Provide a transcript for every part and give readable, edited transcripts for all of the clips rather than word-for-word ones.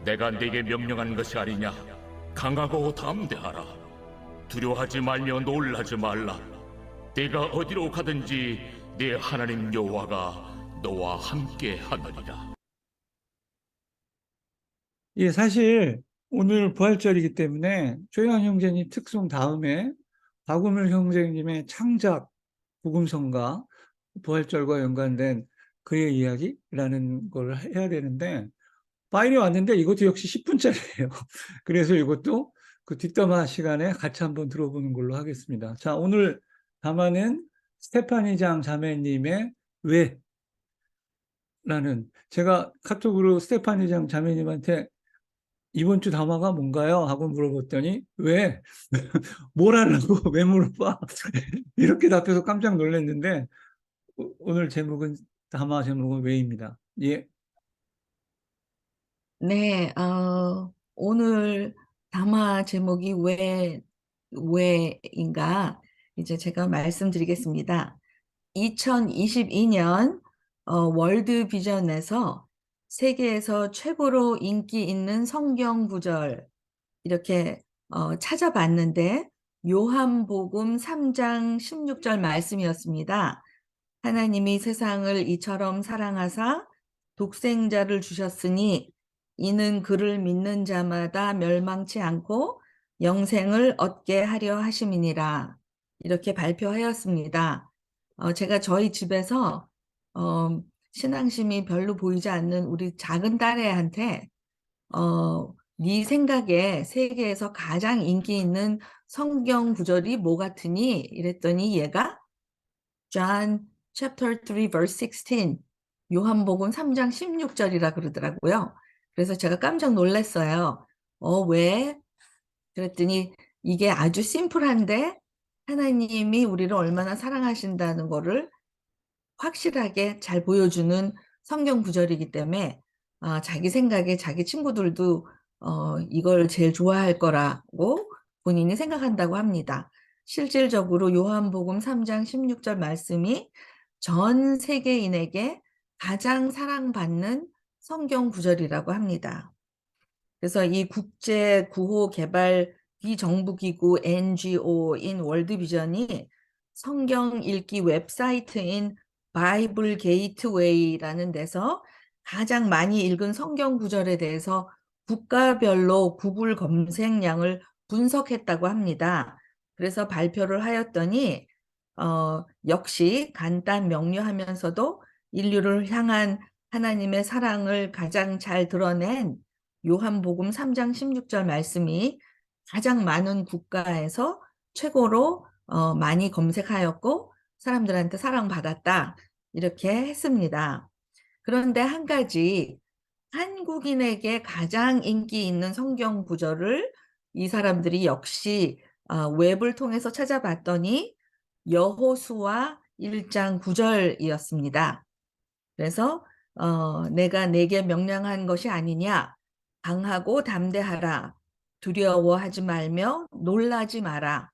내가 네게 명령한 것이 아니냐? 강하고 담대하라. 두려워하지 말며 놀라지 말라. 네가 어디로 가든지 네 하나님 여호와가 너와 함께 하느니라. 예, 사실 오늘 부활절이기 때문에 조영환 형제님 특송 다음에 박우물 형제님의 창작 복음성가 부활절과 연관된 그의 이야기라는 걸 해야 되는데 파일이 왔는데 이것도 역시 10분짜리예요. 그래서 이것도 그 뒷담화 시간에 같이 한번 들어보는 걸로 하겠습니다. 자, 오늘 담화는 스테파니장 자매님의 왜? 라는 제가 카톡으로 스테파니장 자매님한테 이번 주 담화가 뭔가요? 하고 물어봤더니 왜? 뭘 하려고 왜 물어봐? 이렇게 답해서 깜짝 놀랐는데 오늘 제목은 담화 제목은 왜입니다. 예. 네, 오늘 담화 제목이 왜인가? 이제 제가 말씀드리겠습니다. 2022년 월드 비전에서 세계에서 최고로 인기 있는 성경 구절 이렇게 찾아봤는데 요한복음 3장 16절 말씀이었습니다. 하나님이 세상을 이처럼 사랑하사 독생자를 주셨으니 이는 그를 믿는 자마다 멸망치 않고 영생을 얻게 하려 하심이니라. 이렇게 발표하였습니다. 제가 저희 집에서 신앙심이 별로 보이지 않는 우리 작은 딸애한테 네 생각에 세계에서 가장 인기 있는 성경 구절이 뭐 같으니? 이랬더니 얘가 John chapter 3 verse 16 요한복음 3장 16절이라 그러더라고요. 그래서 제가 깜짝 놀랐어요. 왜? 그랬더니 이게 아주 심플한데 하나님이 우리를 얼마나 사랑하신다는 거를 확실하게 잘 보여주는 성경 구절이기 때문에 자기 생각에 자기 친구들도 이걸 제일 좋아할 거라고 본인이 생각한다고 합니다. 실질적으로 요한복음 3장 16절 말씀이 전 세계인에게 가장 사랑받는 성경 구절이라고 합니다. 그래서 이 국제 구호 개발 비정부기구 NGO인 월드비전이 성경 읽기 웹사이트인 바이블 게이트웨이라는 데서 가장 많이 읽은 성경 구절에 대해서 국가별로 구글 검색량을 분석했다고 합니다. 그래서 발표를 하였더니 역시 간단 명료하면서도 인류를 향한 하나님의 사랑을 가장 잘 드러낸 요한복음 3장 16절 말씀이 가장 많은 국가에서 최고로 많이 검색하였고 사람들한테 사랑받았다. 이렇게 했습니다. 그런데 한 가지 한국인에게 가장 인기 있는 성경 구절을 이 사람들이 역시 웹을 통해서 찾아봤더니 여호수아 1장 9절이었습니다. 그래서 내가 내게 명령한 것이 아니냐 강하고 담대하라 두려워하지 말며 놀라지 마라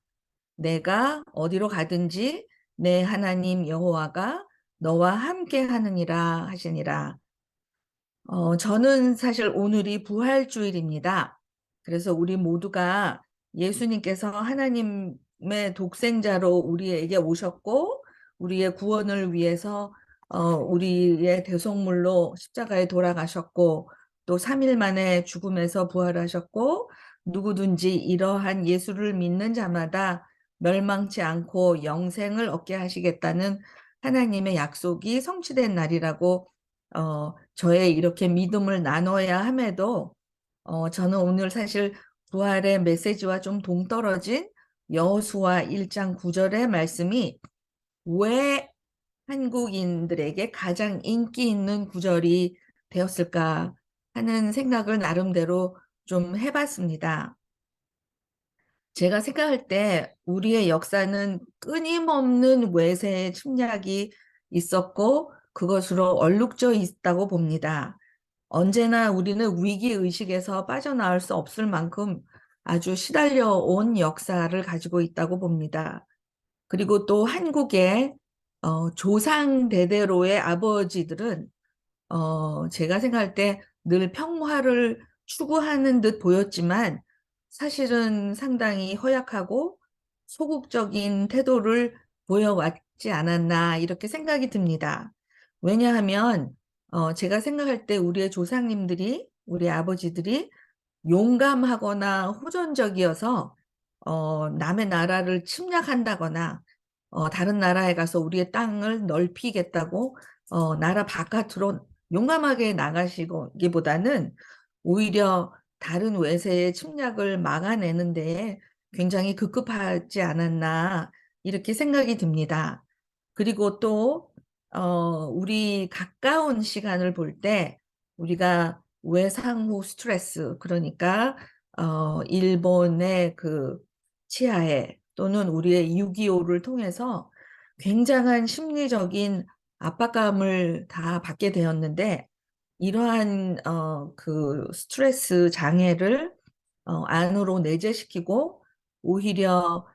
내가 어디로 가든지 내 하나님 여호와가 너와 함께 하느니라 하시니라. 저는 사실 오늘이 부활주일입니다. 그래서 우리 모두가 예수님께서 하나님의 독생자로 우리에게 오셨고 우리의 구원을 위해서 우리의 대속물로 십자가에 돌아가셨고 또 3일 만에 죽음에서 부활하셨고 누구든지 이러한 예수를 믿는 자마다 멸망치 않고 영생을 얻게 하시겠다는 하나님의 약속이 성취된 날이라고 저의 이렇게 믿음을 나눠야 함에도 저는 오늘 사실 부활의 메시지와 좀 동떨어진 여호수아 1장 9절의 말씀이 왜 한국인들에게 가장 인기 있는 구절이 되었을까 하는 생각을 나름대로 좀 해봤습니다. 제가 생각할 때 우리의 역사는 끊임없는 외세의 침략이 있었고 그것으로 얼룩져 있다고 봅니다. 언제나 우리는 위기의식에서 빠져나올 수 없을 만큼 아주 시달려 온 역사를 가지고 있다고 봅니다. 그리고 또 한국의 조상 대대로의 아버지들은 제가 생각할 때 늘 평화를 추구하는 듯 보였지만 사실은 상당히 허약하고 소극적인 태도를 보여왔지 않았나 이렇게 생각이 듭니다. 왜냐하면 제가 생각할 때 우리의 조상님들이, 우리 아버지들이 용감하거나 호전적이어서 남의 나라를 침략한다거나 다른 나라에 가서 우리의 땅을 넓히겠다고 나라 바깥으로 용감하게 나가시기보다는 오히려 다른 외세의 침략을 막아내는 데에 굉장히 급급하지 않았나 이렇게 생각이 듭니다. 그리고 또 우리 가까운 시간을 볼 때 우리가 외상후 스트레스, 그러니까 일본의 그 치하에 또는 우리의 6.25를 통해서 굉장한 심리적인 압박감을 다 받게 되었는데, 이러한 그 스트레스 장애를 안으로 내재시키고 오히려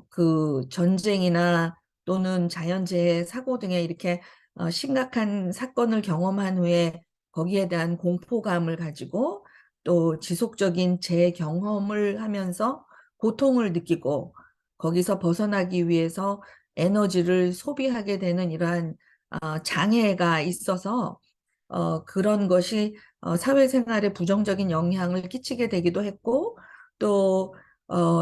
그 전쟁이나 또는 자연재해 사고 등의 이렇게 심각한 사건을 경험한 후에 거기에 대한 공포감을 가지고 또 지속적인 재경험을 하면서 고통을 느끼고 거기서 벗어나기 위해서 에너지를 소비하게 되는 이러한 장애가 있어서 그런 것이 사회생활에 부정적인 영향을 끼치게 되기도 했고, 또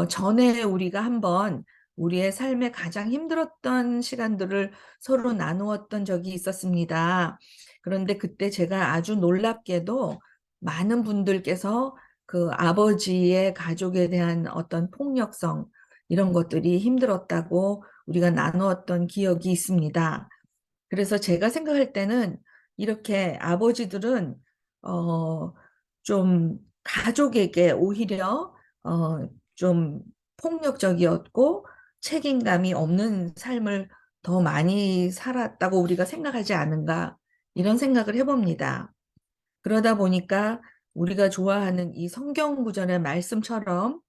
전에 우리가 한번 우리의 삶에 가장 힘들었던 시간들을 서로 나누었던 적이 있었습니다. 그런데 그때 제가 아주 놀랍게도 많은 분들께서 그 아버지의 가족에 대한 어떤 폭력성, 이런 것들이 힘들었다고 우리가 나누었던 기억이 있습니다. 그래서 제가 생각할 때는 이렇게 아버지들은 어, 좀 가족에게 오히려 좀 폭력적이었고 책임감이 없는 삶을 더 많이 살았다고 우리가 생각하지 않은가 이런 생각을 해봅니다. 그러다 보니까 우리가 좋아하는 이 성경 구절의 말씀처럼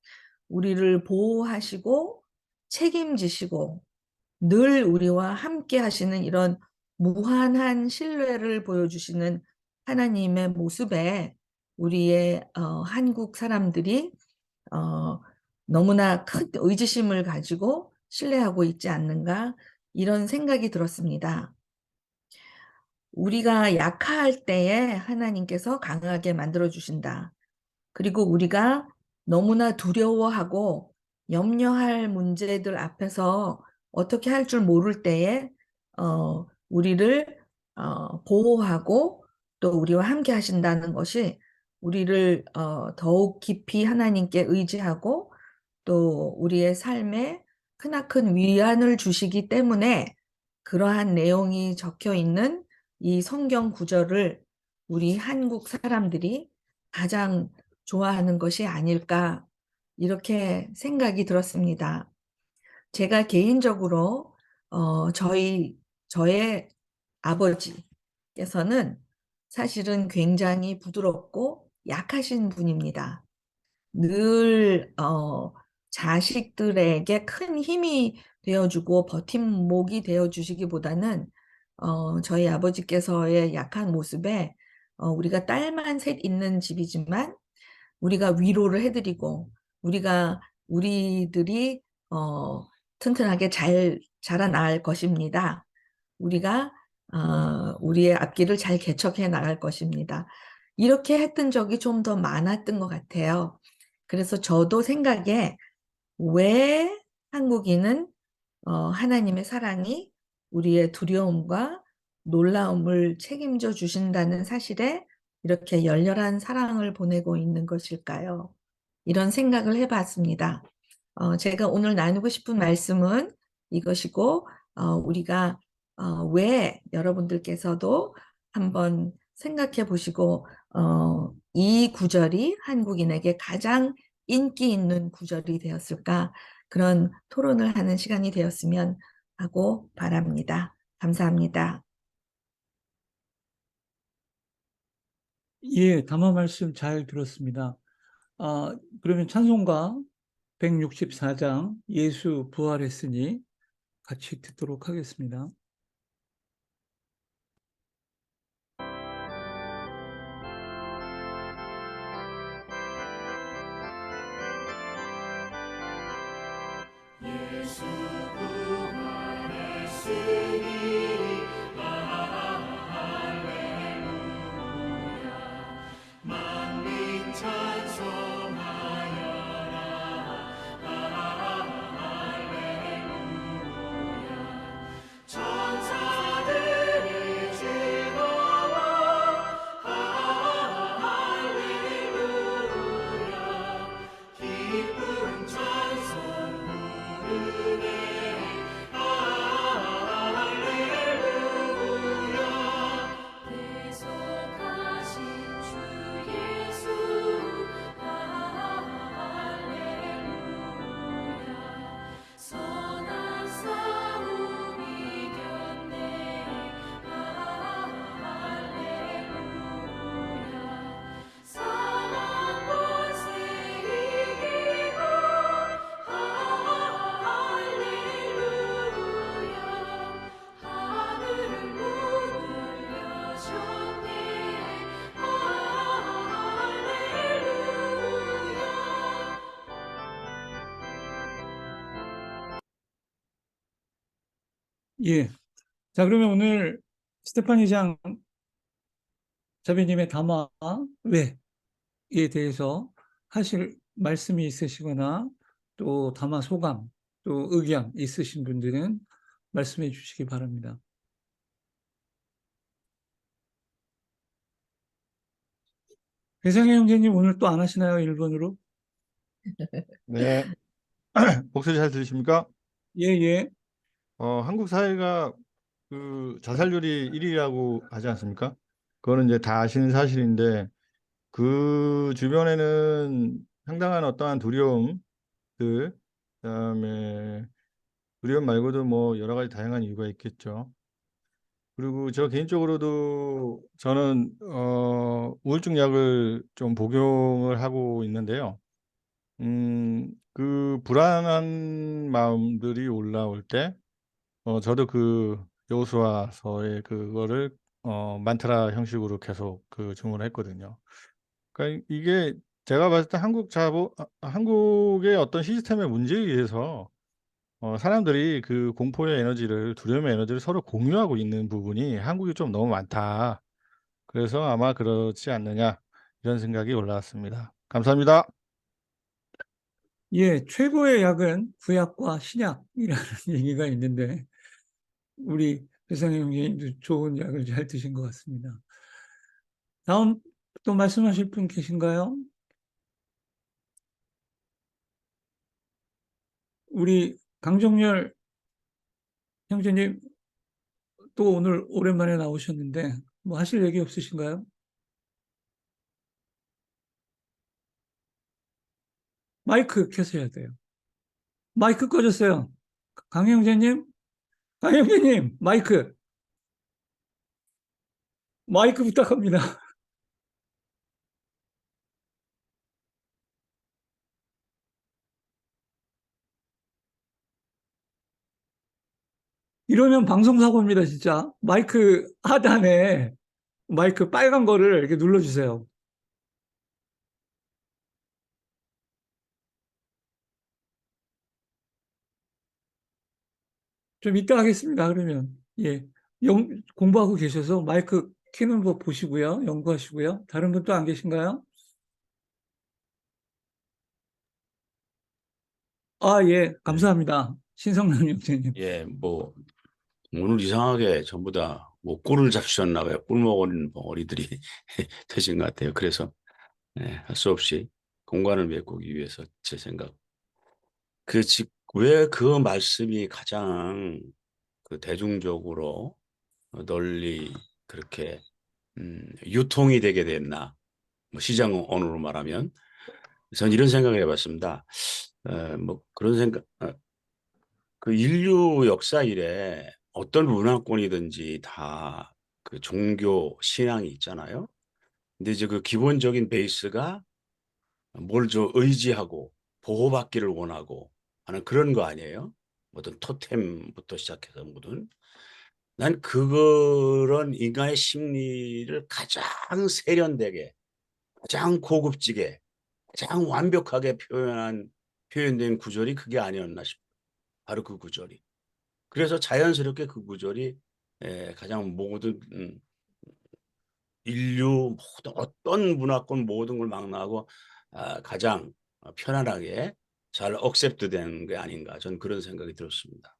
우리를 보호하시고 책임지시고 늘 우리와 함께 하시는 이런 무한한 신뢰를 보여주시는 하나님의 모습에 우리의 한국 사람들이 어, 너무나 큰 의지심을 가지고 신뢰하고 있지 않는가 이런 생각이 들었습니다. 우리가 약할 때에 하나님께서 강하게 만들어 주신다. 그리고 우리가 너무나 두려워하고 염려할 문제들 앞에서 어떻게 할 줄 모를 때에 우리를 보호하고 또 우리와 함께 하신다는 것이 우리를 더욱 깊이 하나님께 의지하고 또 우리의 삶에 크나큰 위안을 주시기 때문에 그러한 내용이 적혀 있는 이 성경 구절을 우리 한국 사람들이 가장 좋아하는 것이 아닐까 이렇게 생각이 들었습니다. 제가 개인적으로 저의 아버지께서는 사실은 굉장히 부드럽고 약하신 분입니다. 늘 자식들에게 큰 힘이 되어주고 버팀목이 되어주시기보다는 저희 아버지께서의 약한 모습에 우리가 딸만 셋 있는 집이지만 우리가 위로를 해드리고 우리들이 튼튼하게 잘 자라날 것입니다. 우리가 우리의 앞길을 잘 개척해 나갈 것입니다. 이렇게 했던 적이 좀 더 많았던 것 같아요. 그래서 저도 생각에 왜 한국인은 하나님의 사랑이 우리의 두려움과 놀라움을 책임져 주신다는 사실에 이렇게 열렬한 사랑을 보내고 있는 것일까요? 이런 생각을 해봤습니다. 제가 오늘 나누고 싶은 말씀은 이것이고, 우리가 왜 여러분들께서도 한번 생각해 보시고, 이 구절이 한국인에게 가장 인기 있는 구절이 되었을까? 그런 토론을 하는 시간이 되었으면 하고 바랍니다. 감사합니다. 예, 담화 말씀 잘 들었습니다. 그러면 찬송가 164장 예수 부활했으니 같이 듣도록 하겠습니다. 예. 자, 그러면 오늘 스테파니 장 자매님의 담화 외에 대해서 하실 말씀이 있으시거나 또 담화 소감, 또 의견 있으신 분들은 말씀해 주시기 바랍니다. 배상혜 형제님 오늘 또 안 하시나요? 일본으로? 네, 목소리 잘 들리십니까? 예, 예. 한국 사회가 그 자살률이 1위라고 하지 않습니까? 그거는 이제 다 아시는 사실인데, 그 주변에는 상당한 어떠한 두려움들, 그다음에 두려움 말고도 뭐 여러 가지 다양한 이유가 있겠죠. 그리고 저 개인적으로도 저는 우울증 약을 좀 복용을 하고 있는데요. 그 불안한 마음들이 올라올 때, 저도 그 여호수아서의 그거를 만트라 형식으로 계속 그 증언을 했거든요. 그러니까 이게 제가 봤을 때 한국의 어떤 시스템의 문제에 의해서 사람들이 그 공포의 에너지를, 두려움의 에너지를 서로 공유하고 있는 부분이 한국이 좀 너무 많다. 그래서 아마 그렇지 않느냐, 이런 생각이 올라왔습니다. 감사합니다. 예, 최고의 약은 구약과 신약이라는 얘기가 있는데, 우리 배상혜 형제님도 좋은 약을 잘 드신 것 같습니다. 다음 또 말씀하실 분 계신가요? 우리 강정열 형제님 또 오늘 오랜만에 나오셨는데 뭐 하실 얘기 없으신가요? 마이크 켜셔야 돼요. 마이크 꺼졌어요. 강 형제님, 강 형제님, 마이크 부탁합니다. 이러면 방송사고입니다, 진짜. 마이크 하단에 마이크 빨간 거를 이렇게 눌러주세요. 좀 이따 하겠습니다, 그러면. 예. 공부하고 계셔서 마이크 켜는 거 보시고요. 연구하시고요. 다른 분 또 안 계신가요? 아, 예. 네. 감사합니다. 신성남 형제님. 예, 뭐 오늘 이상하게 전부 다 뭐 꿀을 잡수셨나 봐요. 꿀 먹은 벙어리들이 되신 것 같아요. 그래서 할 수 없이 공간을 메꾸기 위해서 제 생각. 왜 그 말씀이 가장 그 대중적으로 널리 그렇게 유통이 되게 됐나? 뭐 시장 언어로 말하면 전 이런 생각을 해봤습니다. 뭐 그런 생각. 그 인류 역사 이래 어떤 문화권이든지 다 그 종교 신앙이 있잖아요. 근데 이제 그 기본적인 베이스가 뭘 좀 의지하고 보호받기를 원하고 하는 그런 거 아니에요? 어떤 토템부터 시작해서 모든. 난 그런 인간의 심리를 가장 세련되게, 가장 고급지게, 가장 완벽하게 표현된 구절이 그게 아니었나 싶어요. 바로 그 구절이. 그래서 자연스럽게 그 구절이 가장 모든 인류 모든 어떤 문화권 모든 걸 망라하고 가장 편안하게 잘 억셉트 된 게 아닌가 저는 그런 생각이 들었습니다.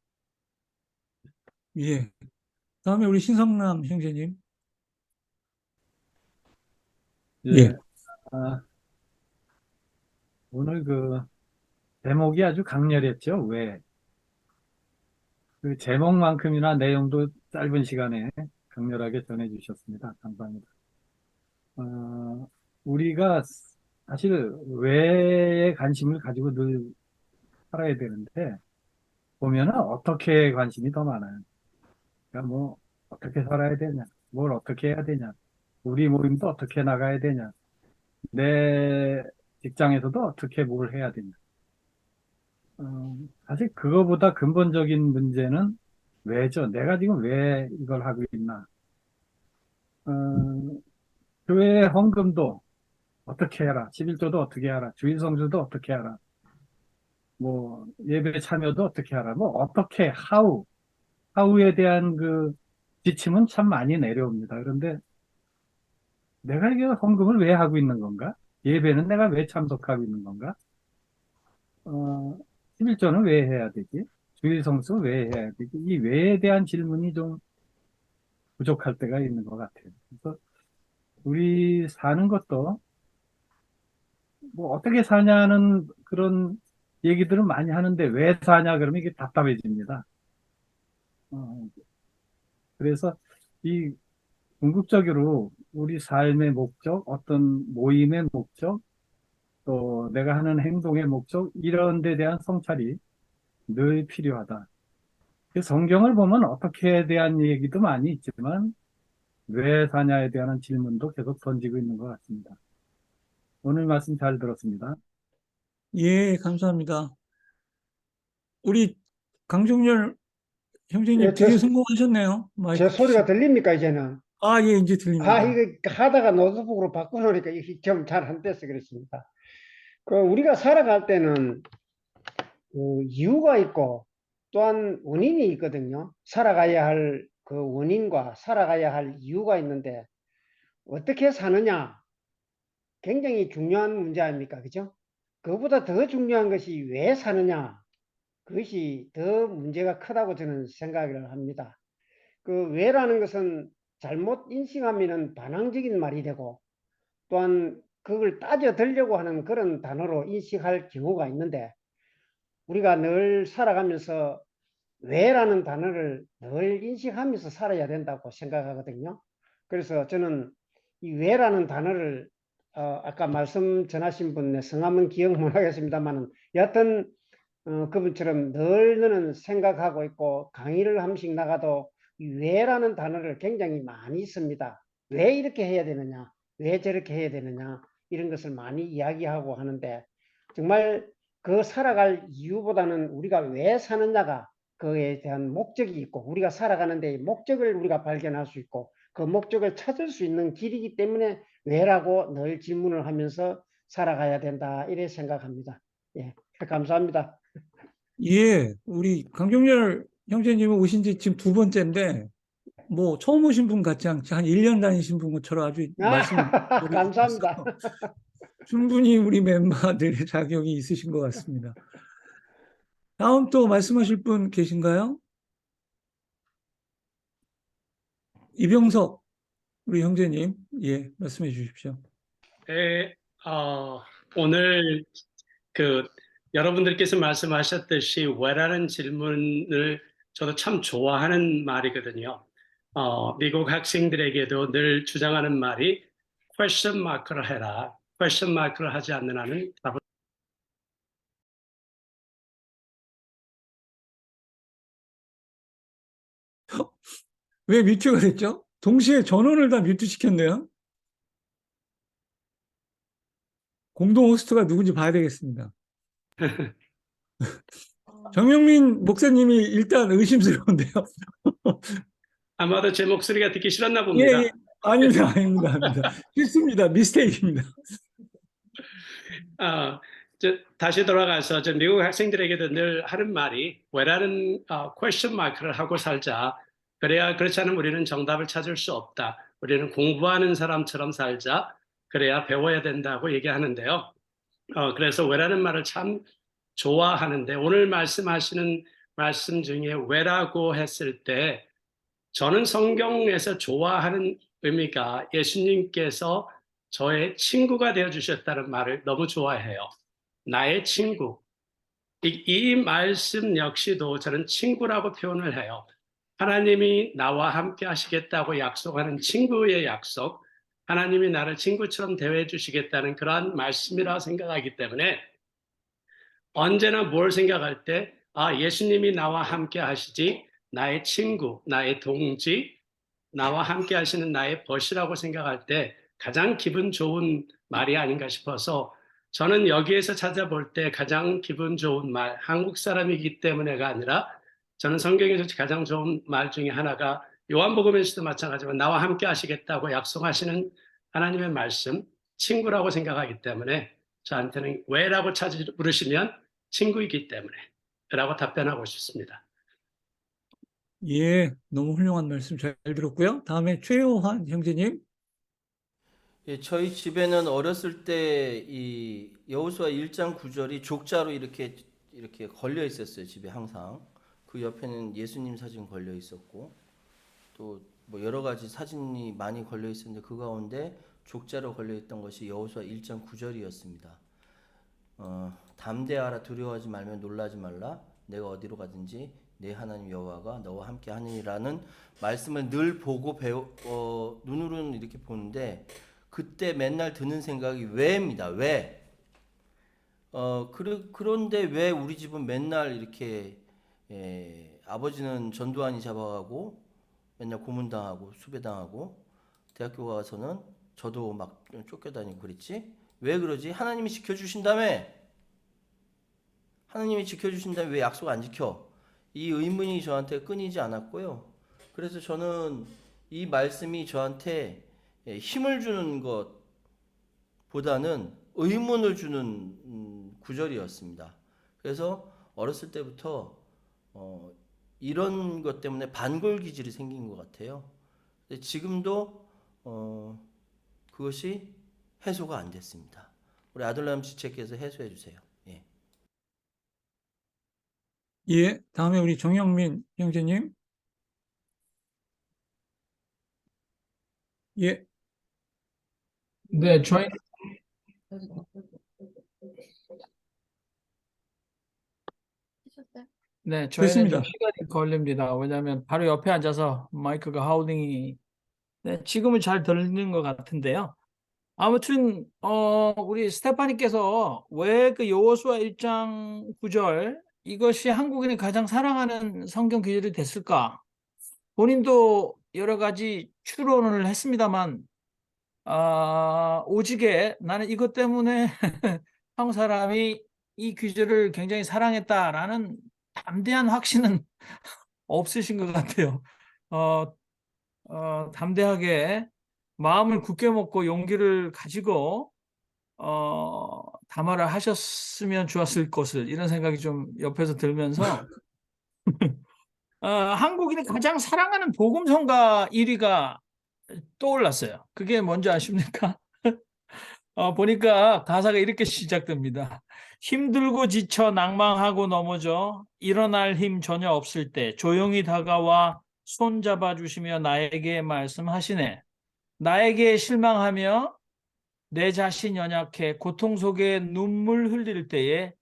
예. 다음에 우리 신성남 형제님. 예. 예, 아, 오늘 그 제목이 아주 강렬했죠. 왜? 그 제목만큼이나 내용도 짧은 시간에 강렬하게 전해주셨습니다. 감사합니다. 우리가 사실 왜에 관심을 가지고 늘 살아야 되는데, 보면은 어떻게 관심이 더 많아요. 그러니까 뭐, 어떻게 살아야 되냐, 뭘 어떻게 해야 되냐, 우리 모임도 어떻게 나가야 되냐, 내 직장에서도 어떻게 뭘 해야 되냐. 사실 그거보다 근본적인 문제는 왜죠? 내가 지금 왜 이걸 하고 있나? 어, 교회 헌금도 어떻게 해라, 11조도 어떻게 하라, 주일 성수도 어떻게 하라, 뭐 예배 참여도 어떻게 하라, 뭐 어떻게 how 사후에 대한 그 지침은 참 많이 내려옵니다. 그런데 내가 이게 헌금을 왜 하고 있는 건가? 예배는 내가 왜 참석하고 있는 건가? 11조는 왜 해야 되지? 주일 성수 왜 해야 되지? 이 왜에 대한 질문이 좀 부족할 때가 있는 것 같아요. 그래서 우리 사는 것도 뭐 어떻게 사냐는 그런 얘기들은 많이 하는데 왜 사냐 그러면 이게 답답해집니다. 어, 그래서 이 궁극적으로 우리 삶의 목적, 어떤 모임의 목적, 또 내가 하는 행동의 목적 이런 데 대한 성찰이 늘 필요하다. 그 성경을 보면 어떻게에 대한 얘기도 많이 있지만 왜 사냐에 대한 질문도 계속 던지고 있는 것 같습니다. 오늘 말씀 잘 들었습니다. 예, 감사합니다. 우리 강종렬 형제님 예, 드디어 성공하셨네요. 제 마이크 소리가 키시. 들립니까, 이제는? 아, 예, 이제 아, 들립니다. 이거 하다가 노트북으로 바꾸놓으니까 이게 좀 잘 안 돼서 그렇습니다. 우리가 살아갈 때는 이유가 있고 또한 원인이 있거든요. 살아가야 할 그 원인과 살아가야 할 이유가 있는데 어떻게 사느냐 굉장히 중요한 문제 아닙니까? 그죠? 그보다 더 중요한 것이 왜 사느냐 그것이 더 문제가 크다고 저는 생각을 합니다. 그 왜라는 것은 잘못 인식하면 반항적인 말이 되고 또한 그걸 따져 들려고 하는 그런 단어로 인식할 경우가 있는데 우리가 늘 살아가면서 왜라는 단어를 늘 인식하면서 살아야 된다고 생각하거든요. 그래서 저는 이 왜라는 단어를 아까 말씀 전하신 분의 성함은 기억 못 하겠습니다만 여하튼 그분처럼 늘 너는 생각하고 있고 강의를 한 번씩 나가도 이 왜라는 단어를 굉장히 많이 씁니다. 왜 이렇게 해야 되느냐, 왜 저렇게 해야 되느냐 이런 것을 많이 이야기하고 하는데 정말 그 살아갈 이유보다는 우리가 왜 사느냐가 그에 대한 목적이 있고 우리가 살아가는 데 목적을 우리가 발견할 수 있고 그 목적을 찾을 수 있는 길이기 때문에 왜라고 늘 질문을 하면서 살아가야 된다 이렇게 생각합니다. 예, 감사합니다. 예, 우리 강종렬 형제님은 오신 지 지금 두 번째인데, 뭐, 처음 오신 분 같지 않지, 한 1년 다니신 분처럼 아주 말씀을 감사합니다. 충분히 우리 멤버들의 자격이 있으신 것 같습니다. 다음 또 말씀하실 분 계신가요? 이병석, 우리 형제님, 예, 말씀해 주십시오. 네, 오늘 여러분들께서 말씀하셨듯이 왜라는 질문을 저도 참 좋아하는 말이거든요. 미국 학생들에게도 늘 주장하는 말이 question mark를 해라. question mark를 하지 않는 한은 답을 왜 뮤트가 됐죠? 동시에 전원을 다 뮤트 시켰네요. 공동 호스트가 누군지 봐야 되겠습니다. 정영민 목사님이 일단 의심스러운데요. 아마도 제 목소리가 듣기 싫었나 예, 봅니다. 예. 아닙니다, 아닙니다. 실수입니다. 미스테이크입니다. 다시 돌아가서 저 미국 학생들에게도 늘 하는 말이 왜라는 question mark를 하고 살자. 그렇지 않으면 우리는 정답을 찾을 수 없다. 우리는 공부하는 사람처럼 살자. 그래야 배워야 된다고 얘기하는데요. 그래서 왜라는 말을 참 좋아하는데 오늘 말씀하시는 말씀 중에 왜라고 했을 때 저는 성경에서 좋아하는 의미가 예수님께서 저의 친구가 되어주셨다는 말을 너무 좋아해요. 나의 친구. 이 말씀 역시도 저는 친구라고 표현을 해요. 하나님이 나와 함께 하시겠다고 약속하는 친구의 약속, 하나님이 나를 친구처럼 대해 주시겠다는 그러한 말씀이라고 생각하기 때문에 언제나 뭘 생각할 때 예수님이 나와 함께 하시지 나의 친구, 나의 동지, 나와 함께 하시는 나의 벗이라고 생각할 때 가장 기분 좋은 말이 아닌가 싶어서 저는 여기에서 찾아볼 때 가장 기분 좋은 말, 한국 사람이기 때문에가 아니라 저는 성경에서 가장 좋은 말 중에 하나가 요한복음에서도 마찬가지지만 나와 함께 하시겠다고 약속하시는 하나님의 말씀, 친구라고 생각하기 때문에 저한테는 왜라고 물으시면 친구이기 때문에 라고 답변하고 싶습니다. 예, 너무 훌륭한 말씀 잘 들었고요. 다음에 최요한 형제님. 예, 저희 집에는 어렸을 때 이 여호수아 1장 9절이 족자로 이렇게 걸려 있었어요. 집에 항상. 그 옆에는 예수님 사진 걸려 있었고 또 뭐 여러 가지 사진이 많이 걸려 있었는데 그 가운데 족자로 걸려 있던 것이 여호수아 1장 9절이었습니다. 담대하라 두려워하지 말며 놀라지 말라 내가 어디로 가든지 내 하나님 여호와가 너와 함께 하느니라는 말씀을 늘 보고 눈으로는 이렇게 보는데 그때 맨날 드는 생각이 왜입니다. 왜? 그런데 왜 우리 집은 맨날 이렇게 아버지는 전두환이 잡아가고 맨날 고문당하고 수배당하고 대학교 가서는 저도 막 쫓겨다니고 그랬지? 왜 그러지? 하나님이 지켜주신다며? 하나님이 지켜주신다며 왜 약속 안 지켜? 이 의문이 저한테 끊이지 않았고요. 그래서 저는 이 말씀이 저한테 힘을 주는 것보다는 의문을 주는 구절이었습니다. 그래서 어렸을 때부터 이런 것 때문에 반골 기질이 생긴 것 같아요. 근데 지금도 그것이 해소가 안 됐습니다. 우리 아들람 지체께서 해소해 주세요. 예. 예, 다음에 우리 정영민 형제님. 예, 네, 저희 네, 저희는 좀 됐습니다. 시간이 걸립니다. 왜냐하면 바로 옆에 앉아서 마이크가 하울링이 네, 지금은 잘 들리는 것 같은데요. 아무튼 우리 스테파니께서 왜 그 여호수아 1장 9절 이것이 한국인이 가장 사랑하는 성경 구절이 됐을까? 본인도 여러 가지 추론을 했습니다만 오직에 나는 이것 때문에 한국 사람이 이 구절을 굉장히 사랑했다라는 담대한 확신은 없으신 것 같아요. 담대하게 마음을 굳게 먹고 용기를 가지고 담화를 하셨으면 좋았을 것을 이런 생각이 좀 옆에서 들면서 한국인이 가장 사랑하는 복음성가 1위가 떠올랐어요. 그게 뭔지 아십니까? 보니까 가사가 이렇게 시작됩니다. 힘들고 지쳐 낭망하고 넘어져 일어날 힘 전혀 없을 때 조용히 다가와 손 잡아주시며 나에게 말씀하시네. 나에게 실망하며 내 자신 연약해 고통 속에 눈물 흘릴 때에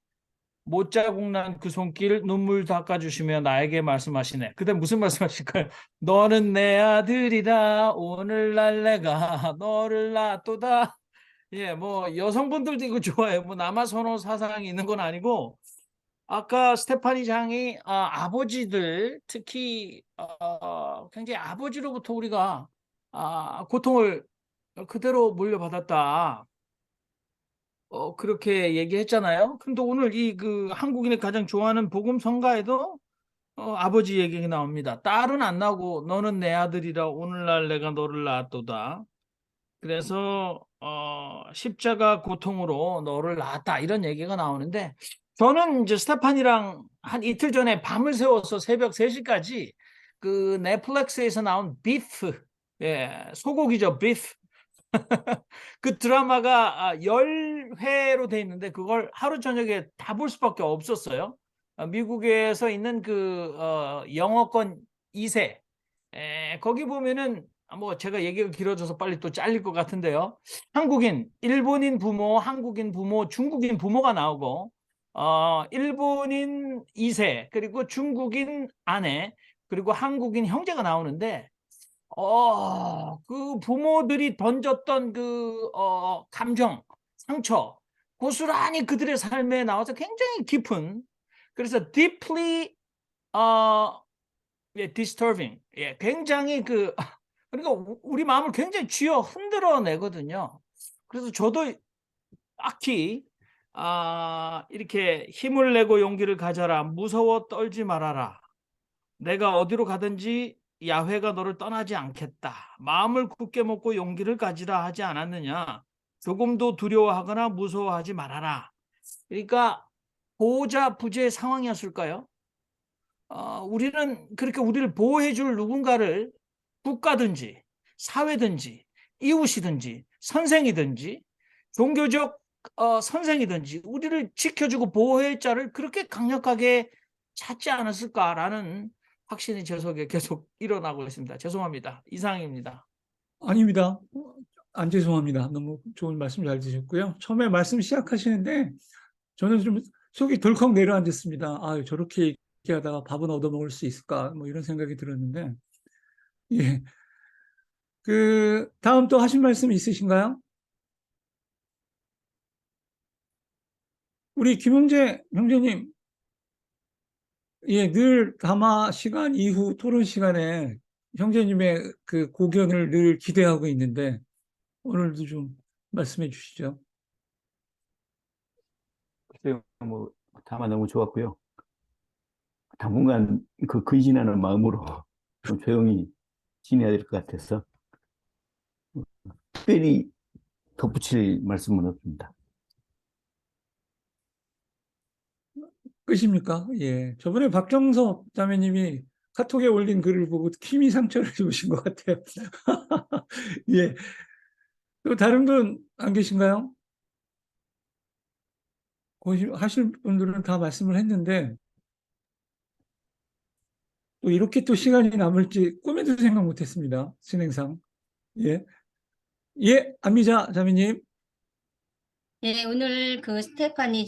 못자국 난 그 손길 눈물 닦아주시며 나에게 말씀하시네. 그때 무슨 말씀하실까요? 너는 내 아들이다. 오늘날 내가 너를 낳도다. 예, 뭐 여성분들도 이거 좋아해요. 뭐 남아선호 사상이 있는 건 아니고 아까 스테파니 장이 아버지들 특히 굉장히 아버지로부터 우리가 고통을 그대로 물려받았다. 그렇게 얘기했잖아요. 근데 오늘 이 그 한국인이 가장 좋아하는 복음 성가에도 아버지 얘기가 나옵니다. 딸은 안 나오고 너는 내 아들이라 오늘날 내가 너를 낳았도다. 그래서 십자가 고통으로 너를 낳았다 이런 얘기가 나오는데 저는 이제 스테판이랑 한 이틀 전에 밤을 새워서 새벽 3시까지 그 넷플릭스에서 나온 비프 소고기죠 비프 그 드라마가 10회로 돼 있는데 그걸 하루 저녁에 다 볼 수밖에 없었어요. 미국에서 있는 그 영어권 2세 거기 보면은 뭐 제가 얘기가 길어져서 빨리 또 잘릴 것 같은데요. 한국인, 일본인 부모, 한국인 부모, 중국인 부모가 나오고 일본인 2세 그리고 중국인 아내 그리고 한국인 형제가 나오는데 그 부모들이 던졌던 그 감정, 상처 고스란히 그들의 삶에 나와서 굉장히 깊은 그래서 deeply disturbing 굉장히 그러니까 우리 마음을 굉장히 쥐어 흔들어 내거든요. 그래서 저도 딱히 이렇게 힘을 내고 용기를 가져라. 무서워 떨지 말아라. 내가 어디로 가든지 야훼가 너를 떠나지 않겠다. 마음을 굳게 먹고 용기를 가지라 하지 않았느냐. 조금도 두려워하거나 무서워하지 말아라. 그러니까 보호자 부재의 상황이었을까요? 우리는 그렇게 우리를 보호해 줄 누군가를 국가든지 사회든지 이웃이든지 선생이든지 종교적 선생이든지 우리를 지켜주고 보호할 자를 그렇게 강력하게 찾지 않았을까라는 확신이 제 속에 계속 일어나고 있습니다. 죄송합니다. 이상입니다. 아닙니다. 안 죄송합니다. 너무 좋은 말씀 잘 주셨고요. 처음에 말씀 시작하시는데 저는 좀 속이 덜컥 내려앉았습니다. 아, 저렇게 얘기하다가 밥은 얻어먹을 수 있을까? 뭐 이런 생각이 들었는데, 예. 다음 또 하신 말씀 있으신가요? 우리 김용재 형제님, 예, 늘 담화 시간 이후 토론 시간에 형제님의 그 고견을 늘 기대하고 있는데, 오늘도 좀 말씀해 주시죠. 글쎄요, 뭐 다만 너무 좋았고요. 당분간 그 근신하는 마음으로 좀 조용히 지내야 될 것 같아서 특별히 덧붙일 말씀은 없습니다. 끝입니까? 예. 저번에 박정섭 자매님이 카톡에 올린 글을 보고 힘이 상처를 입으신 것 같아요. 예. 또 다른 분 안 계신가요? 하실 분들은 다 말씀을 했는데, 또 이렇게 또 시간이 남을지 꿈에도 생각 못 했습니다. 진행상. 예. 예, 안미자 자매님. 예, 오늘 그 스테파니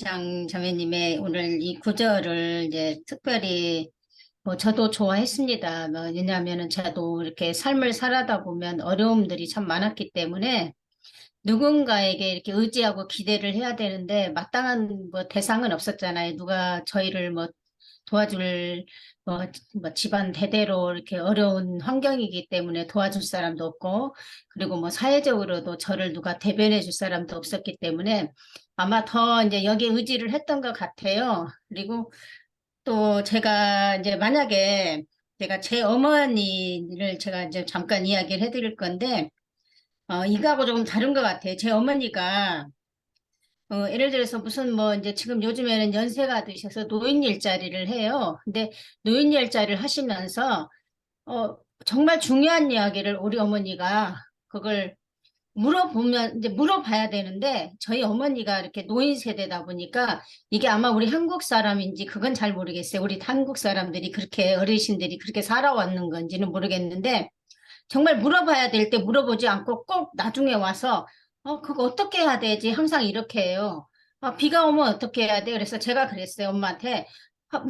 자매님의 오늘 이 구절을 이제 특별히 저도 좋아했습니다. 왜냐하면은 저도 이렇게 삶을 살아다 보면 어려움들이 참 많았기 때문에 누군가에게 이렇게 의지하고 기대를 해야 되는데 마땅한 대상은 없었잖아요. 누가 저희를 도와줄 집안 대대로 이렇게 어려운 환경이기 때문에 도와줄 사람도 없고, 그리고 사회적으로도 저를 누가 대변해 줄 사람도 없었기 때문에 아마 더 이제 여기에 의지를 했던 것 같아요. 그리고 또 제가 이제 만약에 제가 제 어머니를 제가 이제 잠깐 이야기를 해드릴 건데, 이거하고 조금 다른 것 같아요. 제 어머니가 예를 들어서 무슨 이제 지금 요즘에는 연세가 드셔서 노인 일자리를 해요. 근데 노인 일자리를 하시면서 정말 중요한 이야기를 우리 어머니가 그걸 물어보면 이제 물어봐야 되는데, 저희 어머니가 이렇게 노인 세대다 보니까 이게 아마 우리 한국 사람인지 그건 잘 모르겠어요. 우리 한국 사람들이 그렇게 어르신들이 그렇게 살아왔는 건지는 모르겠는데, 정말 물어봐야 될 때 물어보지 않고 꼭 나중에 와서 그거 어떻게 해야 되지? 항상 이렇게 해요. 비가 오면 어떻게 해야 돼? 그래서 제가 그랬어요, 엄마한테.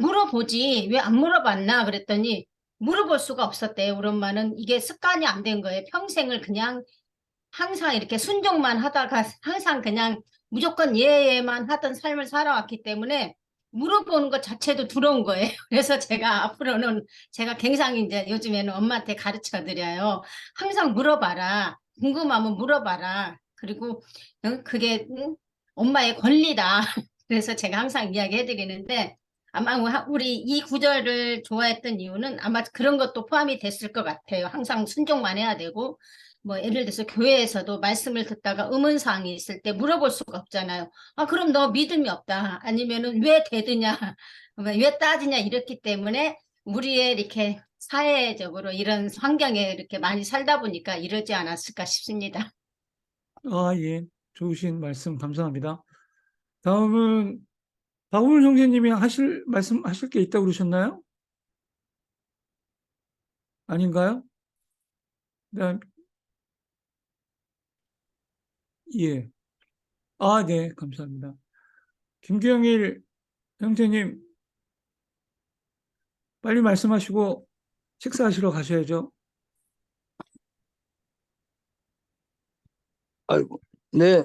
물어보지. 왜 안 물어봤나? 그랬더니 물어볼 수가 없었대요. 우리 엄마는 이게 습관이 안 된 거예요. 평생을 그냥 항상 이렇게 순종만 하다가 항상 그냥 무조건 예만 하던 삶을 살아왔기 때문에 물어보는 것 자체도 두려운 거예요. 그래서 제가 앞으로는 제가 굉장히 이제 요즘에는 엄마한테 가르쳐 드려요. 항상 물어봐라. 궁금하면 물어봐라. 그리고 그게 엄마의 권리다. 그래서 제가 항상 이야기해 드리는데, 아마 우리 이 구절을 좋아했던 이유는 아마 그런 것도 포함이 됐을 것 같아요. 항상 순종만 해야 되고, 예를 들어서 교회에서도 말씀을 듣다가 의문사항이 있을 때 물어볼 수가 없잖아요. 그럼 너 믿음이 없다. 아니면은 왜 대드냐, 왜 따지냐, 이렇기 때문에 우리의 이렇게 사회적으로 이런 환경에 이렇게 많이 살다 보니까 이러지 않았을까 싶습니다. 예. 좋으신 말씀 감사합니다. 다음은 박우물 형제님이 말씀 하실 게 있다고 그러셨나요? 아닌가요? 예. 네, 감사합니다. 김경일 형제님, 빨리 말씀하시고 식사하시러 가셔야죠. 아이고, 네.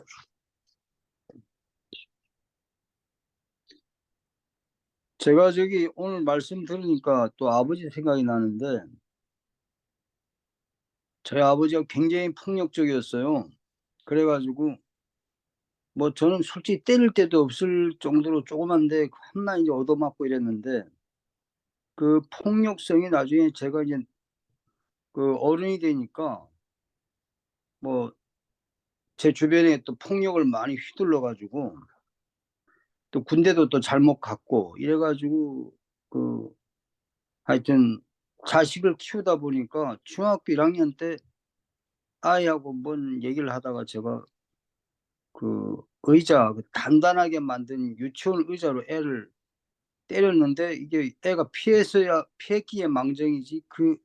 제가 오늘 말씀 들으니까 또 아버지 생각이 나는데, 저희 아버지가 굉장히 폭력적이었어요. 그래가지고, 저는 솔직히 때릴 때도 없을 정도로 조그만데, 한나 이제 얻어맞고 이랬는데, 그 폭력성이 나중에 제가 이제 그 어른이 되니까, 제 주변에 또 폭력을 많이 휘둘러가지고, 또 군대도 또 잘못 갔고, 이래가지고, 하여튼 자식을 키우다 보니까 중학교 1학년 때 아이하고 뭔 얘기를 하다가 제가 그 의자, 그 단단하게 만든 유치원 의자로 애를 때렸는데 이게 애가 피했기에 망정이지 그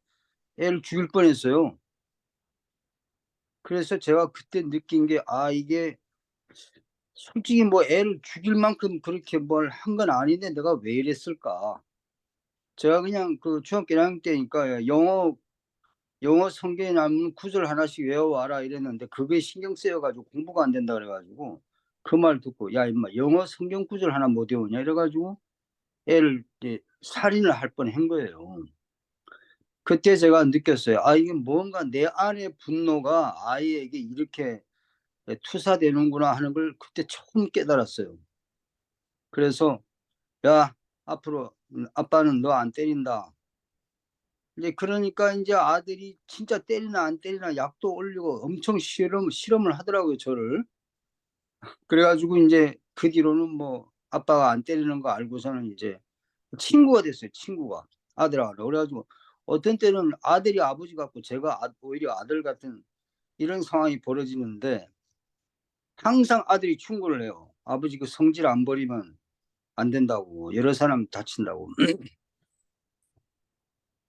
애를 죽일 뻔했어요. 그래서 제가 그때 느낀 게 이게 솔직히 뭐 애를 죽일 만큼 그렇게 뭘 한 건 아닌데 내가 왜 이랬을까? 제가 그냥 그 중학교 1학년 때니까 영어 성경에 나오는 구절 하나씩 외워와라 이랬는데 그게 신경 쓰여가지고 공부가 안 된다 그래가지고 그 말 듣고 야 임마 영어 성경 구절 하나 못 외우냐 이래가지고 애를 이제 살인을 할 뻔한 거예요. 그때 제가 느꼈어요. 이게 뭔가 내 안의 분노가 아이에게 이렇게 투사되는구나 하는 걸 그때 처음 깨달았어요. 그래서 야 앞으로 아빠는 너 안 때린다. 이제 그러니까 이제 아들이 진짜 때리나 안 때리나 약도 올리고 엄청 실험을 하더라고요, 저를. 그래가지고 이제 그 뒤로는 뭐 아빠가 안 때리는 거 알고서는 이제 친구가 됐어요, 친구가. 아들하고. 그래가지고 어떤 때는 아들이 아버지 같고 제가 오히려 아들 같은 이런 상황이 벌어지는데 항상 아들이 충고를 해요. 아버지 그 성질 안 버리면 안 된다고. 여러 사람 다친다고.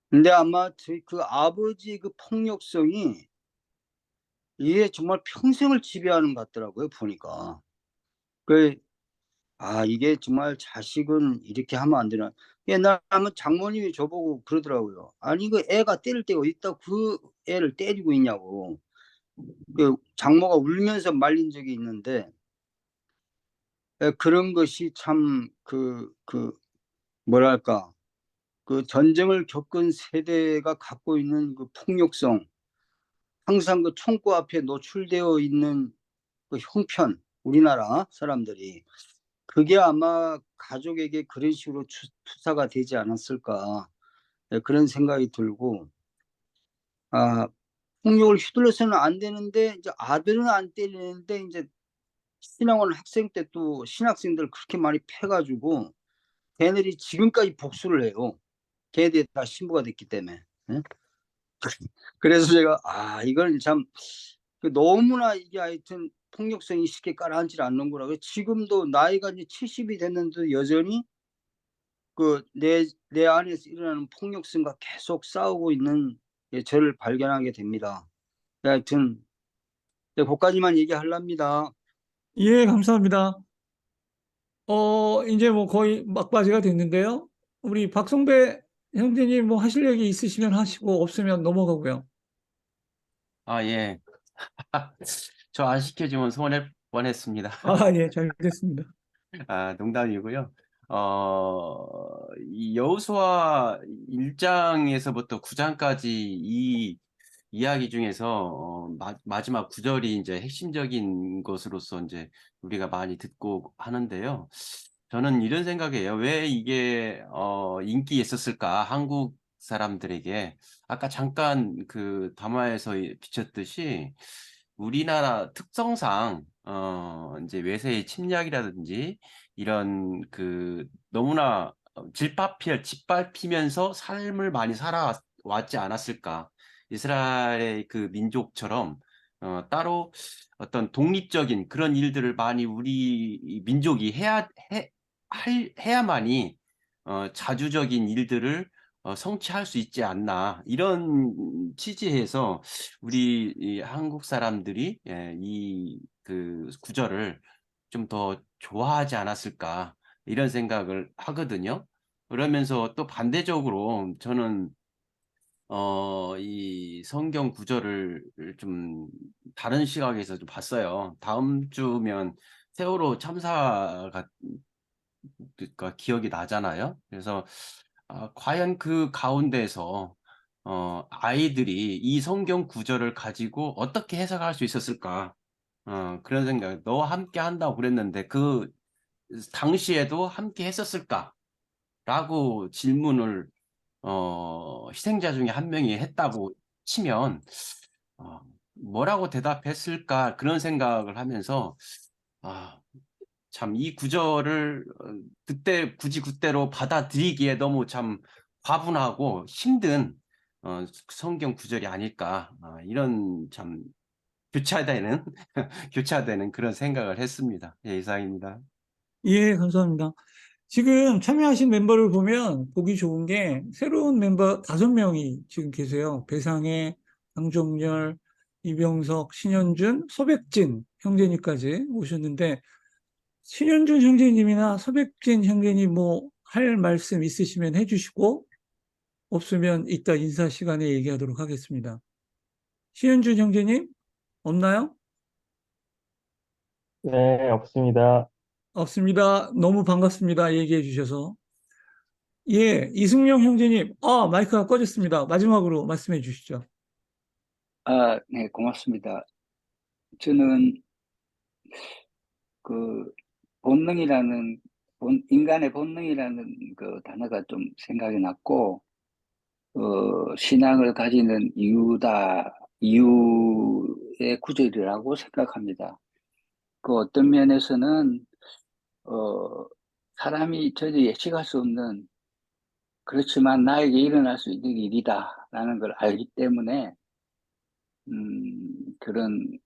근데 아마 그 아버지의 그 폭력성이 이게 정말 평생을 지배하는 것 같더라고요, 보니까. 이게 정말 자식은 이렇게 하면 안 되나. 옛날에 한번 장모님이 저보고 그러더라고요. 아니, 그 애가 때릴 때가 어딨다 그 애를 때리고 있냐고. 그 장모가 울면서 말린 적이 있는데, 그런 것이 참, 뭐랄까, 그 전쟁을 겪은 세대가 갖고 있는 그 폭력성, 항상 그 총구 앞에 노출되어 있는 그 형편, 우리나라 사람들이 그게 아마 가족에게 그런 식으로 투사가 되지 않았을까 그런 생각이 들고 폭력을 휘둘러서는 안 되는데 이제 아들은 안 때리는데 이제 신학원 학생 때 또 신학생들 그렇게 많이 패가지고 걔네들이 지금까지 복수를 해요. 걔네들이 다 신부가 됐기 때문에. 예? 그래서 제가 이건 참 너무나 이게 하여튼 폭력성이 쉽게 가라앉지 않는구나. 지금도 나이가 이제 70이 됐는데 여전히 내 안에서 일어나는 폭력성과 계속 싸우고 있는 저를 발견하게 됩니다. 하여튼 거기까지만 얘기하렵니다. 예, 감사합니다. 이제 뭐 거의 막바지가 됐는데요. 우리 박성배 형제님 뭐 하실 얘기 있으시면 하시고 없으면 넘어가고요. 예. 저 안 시켜주면 서운할 뻔했습니다. 예, 잘 됐습니다. 농담이고요. 이 여호수아 1장에서부터 9장까지 이 이야기 중에서 마지막 구절이 이제 핵심적인 것으로서 이제 우리가 많이 듣고 하는데요. 저는 이런 생각이에요. 왜 이게 인기 있었을까? 한국 사람들에게. 아까 잠깐 그 담화에서 비쳤듯이 우리나라 특성상 이제 외세의 침략이라든지 이런 그 너무나 짓밟히면서 삶을 많이 살아왔지 않았을까? 이스라엘의 그 민족처럼 따로 어떤 독립적인 그런 일들을 많이 우리 민족이 해야만이 자주적인 일들을 성취할 수 있지 않나 이런 취지에서 우리 이 한국 사람들이 이 그 구절을 좀 더 좋아하지 않았을까 이런 생각을 하거든요. 그러면서 또 반대적으로 저는 이 성경 구절을 좀 다른 시각에서 좀 봤어요. 다음 주면 세월호 참사가 기억이 나잖아요. 그래서 과연 그 가운데서 아이들이 이 성경 구절을 가지고 어떻게 해석할 수 있었을까? 그런 생각. 너와 함께 한다고 그랬는데 그 당시에도 함께 했었을까? 라고 질문을 희생자 중에 한 명이 했다고 치면 뭐라고 대답했을까 그런 생각을 하면서 참 이 구절을 그때 굳이 그때로 받아들이기에 너무 참 과분하고 힘든 성경 구절이 아닐까 이런 참 교차되는 교차되는 그런 생각을 했습니다. 예, 이상입니다. 예, 감사합니다. 지금 참여하신 멤버를 보면 보기 좋은 게 새로운 멤버 5명이 지금 계세요. 배상혜, 강종렬, 이병석, 신현준, 서백진 형제님까지 오셨는데 신현준 형제님이나 서백진 형제님 뭐 할 말씀 있으시면 해주시고 없으면 이따 인사 시간에 얘기하도록 하겠습니다. 신현준 형제님 없나요? 네, 없습니다. 없습니다. 너무 반갑습니다. 얘기해 주셔서. 예, 이승용 형제님, 마이크가 꺼졌습니다. 마지막으로 말씀해 주시죠. 네, 고맙습니다. 저는 그 인간의 본능이라는 그 단어가 좀 생각이 났고, 신앙을 가지는 이유의 구절이라고 생각합니다. 그 어떤 면에서는, 사람이 전혀 예측할 수 없는, 그렇지만 나에게 일어날 수 있는 일이다라는 걸 알기 때문에, 그런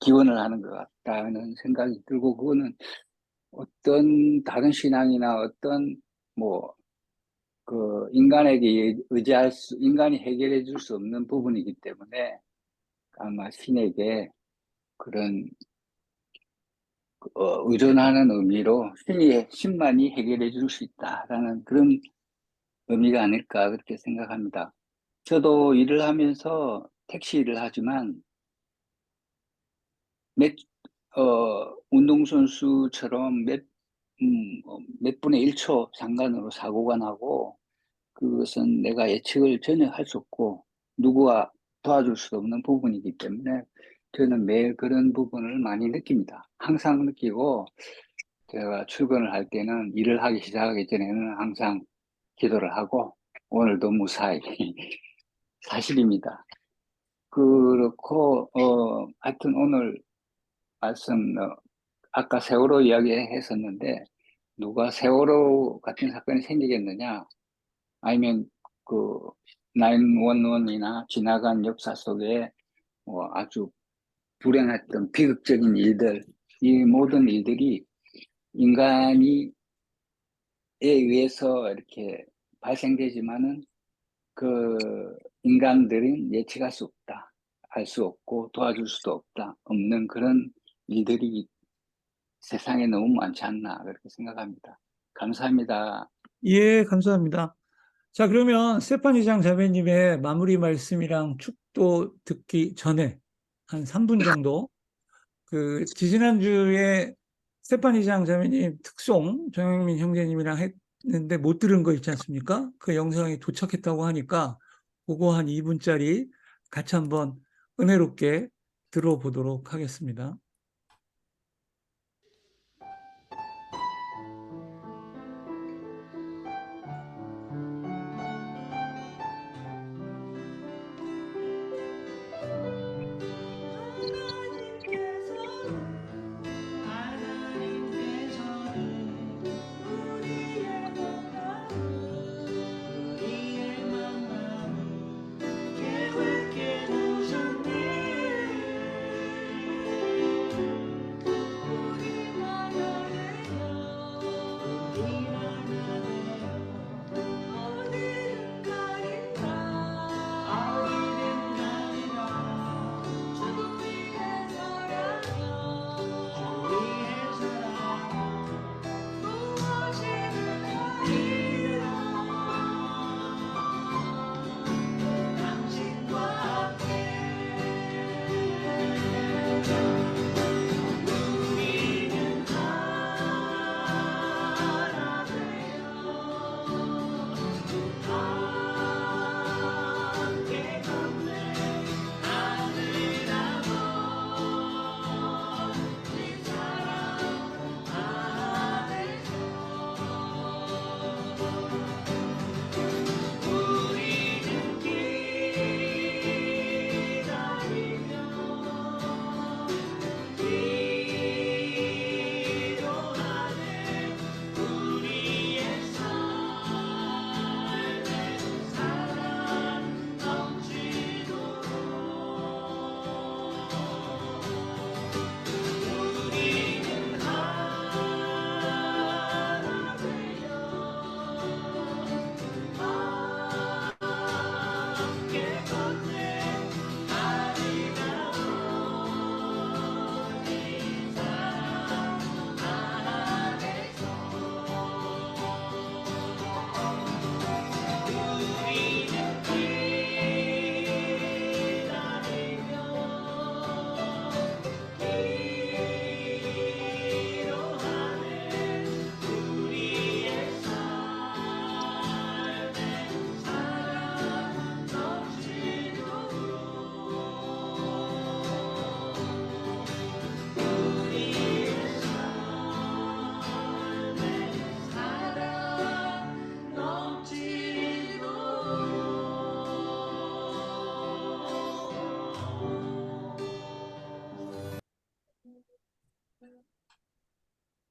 기원을 하는 것 같다는 생각이 들고, 그거는 어떤 다른 신앙이나 어떤 인간에게 인간이 해결해 줄 수 없는 부분이기 때문에 아마 신에게 그런 의존하는 의미로 신만이 해결해 줄 수 있다라는 그런 의미가 아닐까 그렇게 생각합니다. 저도 일을 하면서 택시 일을 하지만 운동선수처럼 몇 분의 1초 상관으로 사고가 나고 그것은 내가 예측을 전혀 할 수 없고 누구가 도와줄 수 없는 부분이기 때문에 저는 매일 그런 부분을 많이 느낍니다. 항상 느끼고 제가 출근을 할 때는 일을 하기 시작하기 전에는 항상 기도를 하고 오늘도 무사히 사실입니다. 그렇고 하여튼 오늘 말씀 아까 세월호 이야기 했었는데 누가 세월호 같은 사건이 생기겠느냐 아니면 그 911이나 지나간 역사 속에 아주 불행했던 비극적인 일들 이 모든 일들이 인간에 의해서 이렇게 발생되지만은 그 인간들은 예측할 수 없다. 알 수 없고 도와줄 수도 없는 그런 일들이 세상에 너무 많지 않나 그렇게 생각합니다. 감사합니다. 예, 감사합니다. 자, 그러면 스테파니장 자매님의 마무리 말씀이랑 축도 듣기 전에 한 3분 정도 지지난주에 스테파니장 자매님 특송 정영민 형제님이랑 했는데 못 들은 거 있지 않습니까? 그 영상이 도착했다고 하니까 그거 한 2분짜리 같이 한번 은혜롭게 들어보도록 하겠습니다.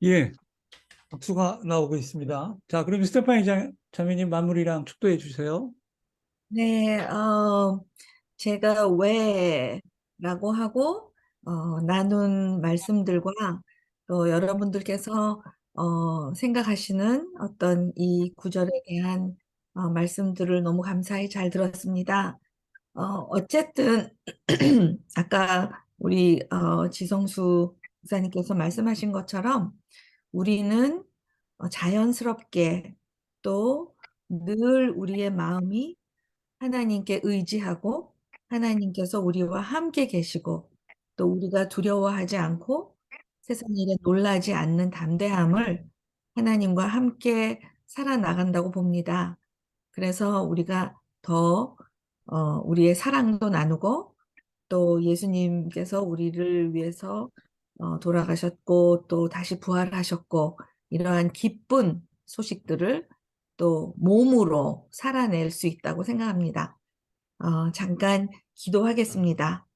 예, 박수가 나오고 있습니다. 자, 그럼 스테파니 자매님 마무리랑 축도해 주세요. 네, 제가 왜라고 하고 나눈 말씀들과 또 여러분들께서 생각하시는 어떤 이 구절에 대한 말씀들을 너무 감사히 잘 들었습니다. 어쨌든 아까 우리 지성수 목사님께서 말씀하신 것처럼 우리는 자연스럽게 또 늘 우리의 마음이 하나님께 의지하고 하나님께서 우리와 함께 계시고 또 우리가 두려워하지 않고 세상 일에 놀라지 않는 담대함을 하나님과 함께 살아나간다고 봅니다. 그래서 우리가 더 우리의 사랑도 나누고 또 예수님께서 우리를 위해서 돌아가셨고 또 다시 부활하셨고 이러한 기쁜 소식들을 또 몸으로 살아낼 수 있다고 생각합니다. 잠깐 기도하겠습니다.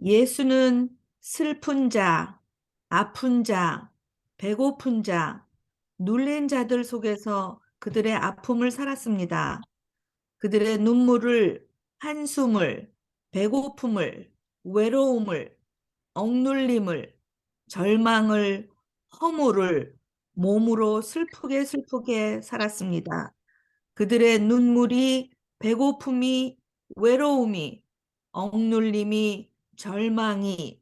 예수는 슬픈 자, 아픈 자, 배고픈 자, 눌린 자들 속에서 그들의 아픔을 살았습니다. 그들의 눈물을, 한숨을, 배고픔을, 외로움을, 억눌림을, 절망을, 허물을 몸으로 슬프게 살았습니다. 그들의 눈물이, 배고픔이, 외로움이, 억눌림이, 절망이,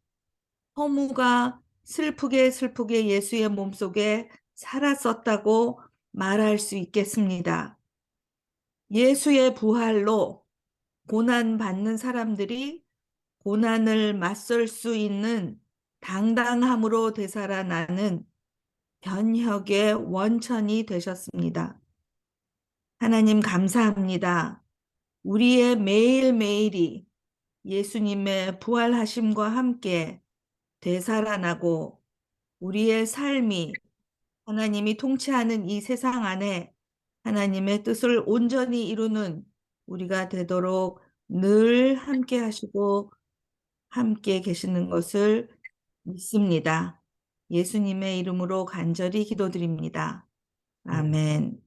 허무가 슬프게 예수의 몸속에 살았었다고 말할 수 있겠습니다. 예수의 부활로 고난받는 사람들이 고난을 맞설 수 있는 당당함으로 되살아나는 변혁의 원천이 되셨습니다. 하나님 감사합니다. 우리의 매일매일이 예수님의 부활하심과 함께 되살아나고 우리의 삶이 하나님이 통치하는 이 세상 안에 하나님의 뜻을 온전히 이루는 우리가 되도록 늘 함께 하시고 함께 계시는 것을 믿습니다. 예수님의 이름으로 간절히 기도드립니다. 아멘.